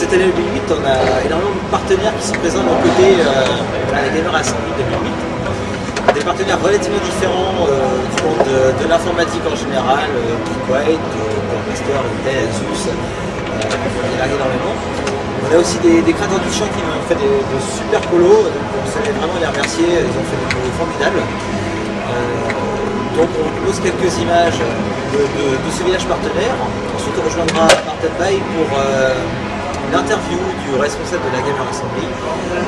cette année 2008, on a énormément de partenaires qui sont présents de notre côté à la Gamer Assembly 2008. Des partenaires relativement différents du monde de l'informatique en général, Geekway, Master, Intel, Asus, il y en a énormément. On a aussi des créateurs du champ qui nous ont fait de super polos, donc on souhaite vraiment les remercier, ils ont fait des polos formidables. Donc on pose quelques images de ce village partenaire. Ensuite on rejoindra Martin Bay pour l'interview du responsable de la Gamer Assembly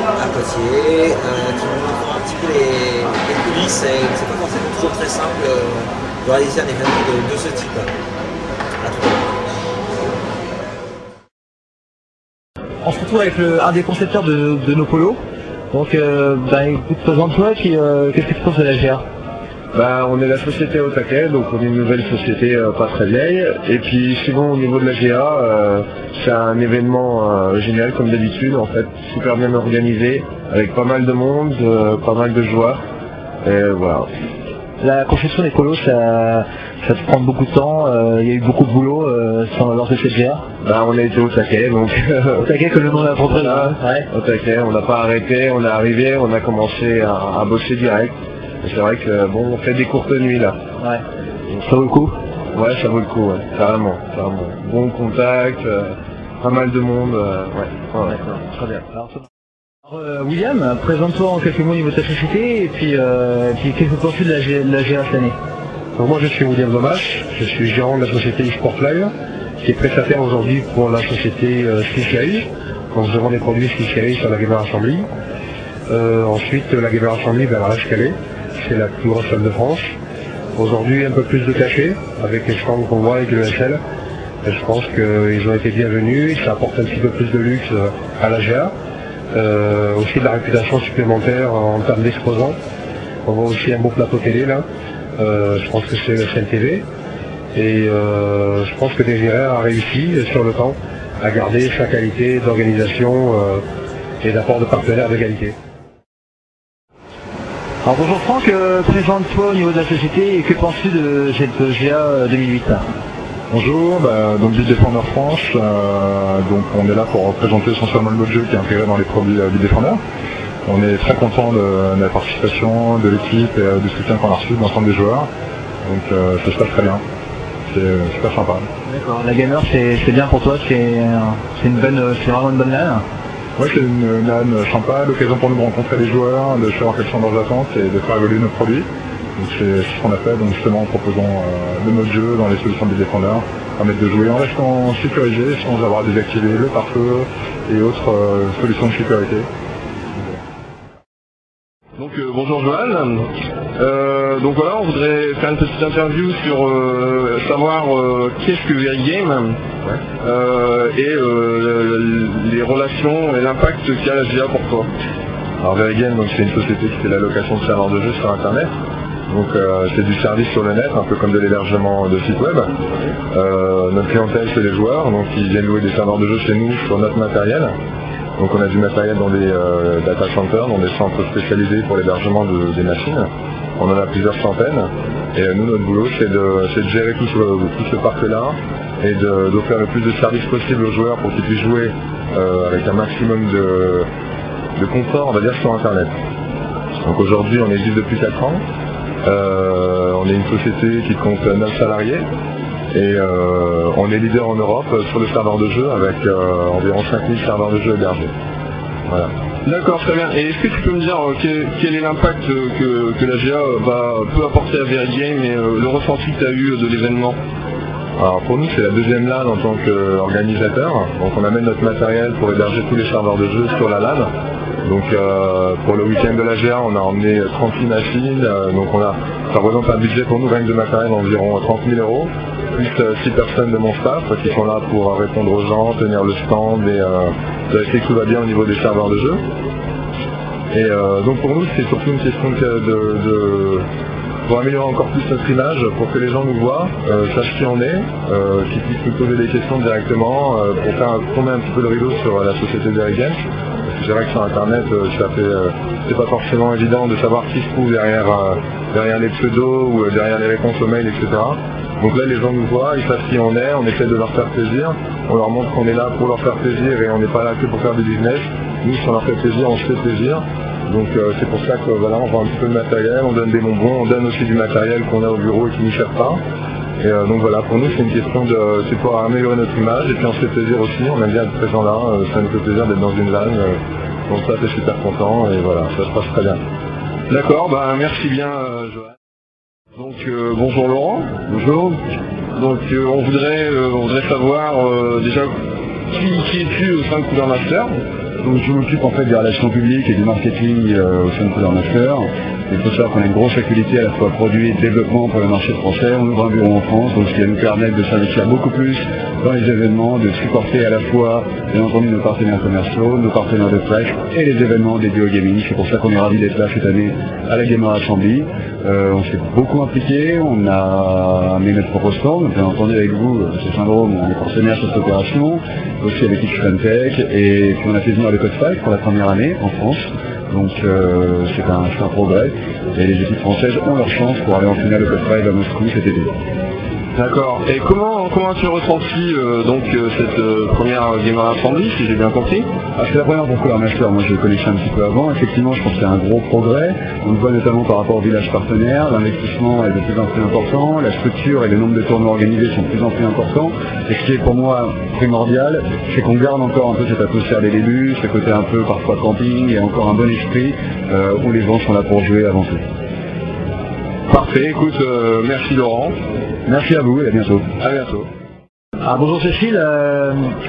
à Poitiers, qui nous montrera un petit peu les coulisses, et c'est pas forcément toujours très simple de réaliser un événement de ce type. À tout à l'heure. On se retrouve avec un des concepteurs de nos polos. Donc, écoute, présente-toi, puis qu'est-ce que tu penses de la GA? On est la société au taquet, donc on est une nouvelle société pas très vieille. Et puis sinon au niveau de la GA, c'est un événement génial comme d'habitude, en fait, super bien organisé, avec pas mal de monde, pas mal de joueurs. Et voilà. La conception des polos, ça te prend beaucoup de temps, il y a eu beaucoup de boulot lors de cette GA. On a été au taquet, donc au taquet que le nom de la l'entreprise. Ouais. Au taquet, on n'a pas arrêté, on est arrivé, on a commencé à bosser direct. C'est vrai que bon, on fait des courtes nuits là. Ouais. Ça vaut le coup? Ouais, ça vaut le coup, ouais. Carrément. Bon contact, pas mal de monde, ouais. D'accord, très bien. Alors, William, présente-toi en quelques mots au niveau de ta société et puis qu'est-ce que tu penses de la GA cette année? Donc moi je suis William Domache, je suis gérant de la société eSport Live, qui est prestataire aujourd'hui pour la société SkillCI. Donc nous avons des produits SkillCI sur la Gamer Assembly. Ensuite la Gamer Assembly vers la HKL. C'est la plus grosse salle de France. Aujourd'hui un peu plus de cachet avec les stands qu'on voit avec le SL. Et je pense qu'ils ont été bienvenus, ça apporte un petit peu plus de luxe à la GA. Aussi de la réputation supplémentaire en termes d'exposants. On voit aussi un beau plateau télé là. Je pense que c'est le CNTV. Et je pense que Désiré a réussi sur le temps à garder sa qualité d'organisation et d'apport de partenaires de qualité. Alors bonjour Franck, présente-toi au niveau de la société et que penses-tu de cette GA 2008 là? Bonjour, donc Beat Defender France, donc on est là pour représenter essentiellement le mode jeu qui est intégré dans les produits Beat Defender. On est très content de la participation de l'équipe et du soutien qu'on a reçu de l'ensemble des joueurs, donc ça se passe très bien, c'est super sympa. D'accord, la gamer c'est bien pour toi, c'est vraiment une bonne LAN? Oui, c'est une LAN sympa, l'occasion pour nous de rencontrer les joueurs, de savoir quelles sont leurs attentes et de faire évoluer nos produits. Donc c'est ce qu'on a fait, donc justement en proposant le mode jeu dans les solutions de Defender, permettre de jouer en restant sécurisé sans avoir désactivé le pare-feu et autres solutions de sécurité. Donc bonjour Johan, donc voilà, on voudrait faire une petite interview sur savoir qu'est-ce que Verigame et les relations et l'impact qu'a la GA pour toi. Alors Verigame, c'est une société qui fait la location de serveurs de jeux sur internet. Donc c'est du service sur le net, un peu comme de l'hébergement de sites web. Notre clientèle c'est les joueurs, donc ils viennent louer des serveurs de jeux chez nous sur notre matériel. Donc on a du matériel dans des data centers, dans des centres spécialisés pour l'hébergement des machines. On en a plusieurs centaines. Et nous, notre boulot, c'est de gérer tout ce parc-là et d'offrir le plus de services possible aux joueurs pour qu'ils puissent jouer avec un maximum de confort, on va dire, sur Internet. Donc aujourd'hui, on existe depuis 4 ans. On est une société qui compte 9 salariés. Et on est leader en Europe sur le serveur de jeu avec environ 5000 serveurs de jeu hébergés. Voilà. D'accord, très bien. Et est-ce que tu peux me dire quel est l'impact que la GA peut apporter à Verigame et le ressenti que tu as eu de l'événement? Alors pour nous c'est la deuxième LAN en tant qu'organisateur. Donc on amène notre matériel pour héberger tous les serveurs de jeu sur la LAN. Donc pour le week-end de la GA on a emmené 38 machines, donc ça représente un budget pour nous rien que de matériel d'environ 30 000 €, plus 6 personnes de mon staff qui sont là pour répondre aux gens, tenir le stand et vérifier que tout va bien au niveau des serveurs de jeu. Et donc pour nous c'est surtout une question pour améliorer encore plus notre image, pour que les gens nous voient, sachent qui on est, qu'ils puissent nous poser des questions directement, pour faire tomber un petit peu le rideau sur la société Verigame. C'est vrai que sur internet, c'est pas forcément évident de savoir qui se trouve derrière les pseudos ou derrière les réponses aux mails, etc. Donc là les gens nous voient, ils savent qui on est, on essaie de leur faire plaisir, on leur montre qu'on est là pour leur faire plaisir et on n'est pas là que pour faire du business. Nous si on leur fait plaisir, on se fait plaisir. Donc c'est pour ça que voilà, on vend un petit peu de matériel, on donne des bonbons, on donne aussi du matériel qu'on a au bureau et qui ne sert pas. Et donc voilà, pour nous c'est une question de, c'est pour améliorer notre image et puis on se fait plaisir aussi, on aime bien être présent là, ça nous fait plaisir d'être dans une vanne, donc ça c'est super content et voilà, ça se passe très bien. D'accord, bah merci bien Joël. Donc bonjour Laurent. Bonjour. Donc on voudrait savoir déjà qui es-tu au sein de Cooler Master. Donc je m'occupe en fait des relations publiques et du marketing au sein de Cooler Master. Il faut savoir qu'on a une grosse activité à la fois produit et développement pour le marché français. On ouvre un bureau en France, donc ce qui va nous permettre de s'investir beaucoup plus dans les événements, de supporter à la fois, bien entendu, nos partenaires commerciaux, nos partenaires de presse et les événements dédiés au gaming. C'est pour ça qu'on est ravis d'être là cette année à la Gamer Assembly. On s'est beaucoup impliqué, on a amené notre propre stand, bien entendu avec vous, ce syndrome, on est partenaire sur cette opération, aussi avec X-Tech, et puis on a fait venir le Code 5 pour la première année en France. Donc c'est un progrès et les équipes françaises ont leur chance pour aller en finale au Code 5 à Moscou cet été. D'accord. Et comment as-tu ressenti cette première Gamer Assembly, si j'ai bien compris? C'est la première pour Cooler Master, moi je le connaissais un petit peu avant, effectivement je pense qu'il y a un gros progrès, on le voit notamment par rapport au village partenaire, l'investissement est de plus en plus important, la structure et le nombre de tournois organisés sont de plus en plus importants, et ce qui est pour moi primordial, c'est qu'on garde encore un peu cette atmosphère des débuts, ce côté un peu parfois camping, et encore un bon esprit, où les gens sont là pour jouer et avancer. Parfait, écoute, merci Laurent. Merci à vous et à bientôt. À bientôt. Bonjour Cécile,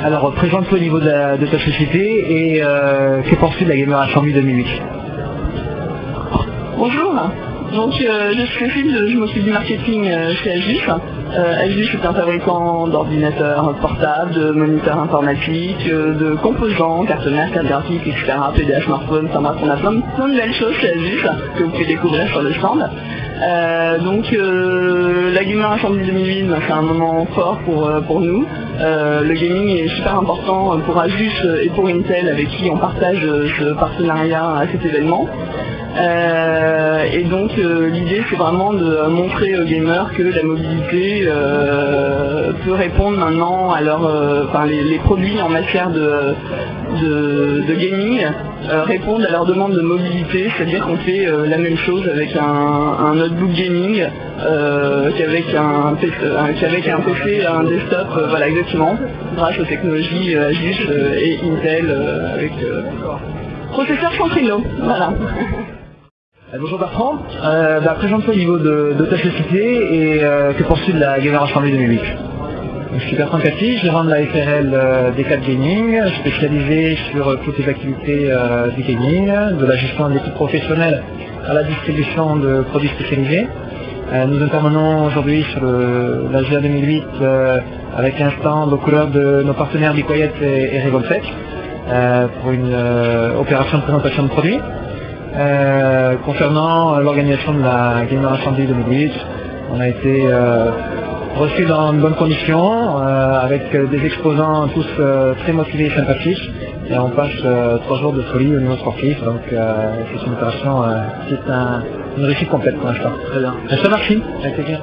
alors présente-toi au niveau de ta société et que penses-tu de la Gamer Assembly 2008? Bonjour, donc je suis Cécile, je m'occupe du marketing chez Asus. Asus est un fabricant d'ordinateurs portables, de moniteurs informatiques, de composants, cartes mères, cartes graphiques, etc., PDA, smartphone, enfin bref, on a plein de belles choses chez Asus que vous pouvez découvrir sur le stand. La Gamer Assembly 2008, c'est un moment fort pour nous. Le gaming est super important pour Asus et pour Intel avec qui on partage ce partenariat à cet événement. L'idée c'est vraiment de montrer aux gamers que la mobilité peut répondre maintenant à les produits en matière de gaming répondent à leur demande de mobilité, c'est-à-dire qu'on fait la même chose avec un notebook gaming qu'avec un PC, un desktop, voilà exactement, grâce aux technologies Asus et Intel avec processeur Centrino, voilà. Bonjour Bertrand, présente-toi au niveau de ta société et que penses-tu de la Gamer Assembly 2008? Je suis Bertrand Cathy, gérant de la FRL D4 Gaming, spécialisé sur toutes les activités du gaming, de la gestion de l'équipe professionnelle à la distribution de produits spécialisés. Nous intervenons aujourd'hui sur la GA 2008 avec un stand aux couleurs de nos partenaires Bicoyet et Revoltech pour une opération de présentation de produits. Concernant l'organisation de la Gamer Assembly 2008, on a été reçus dans de bonnes conditions, avec des exposants tous très motivés et sympathiques, et on passe 3 jours de folie au niveau sportif, donc c'est une opération, c'est une réussite complète pour l'instant. Très bien. Je te remercie, avec plaisir.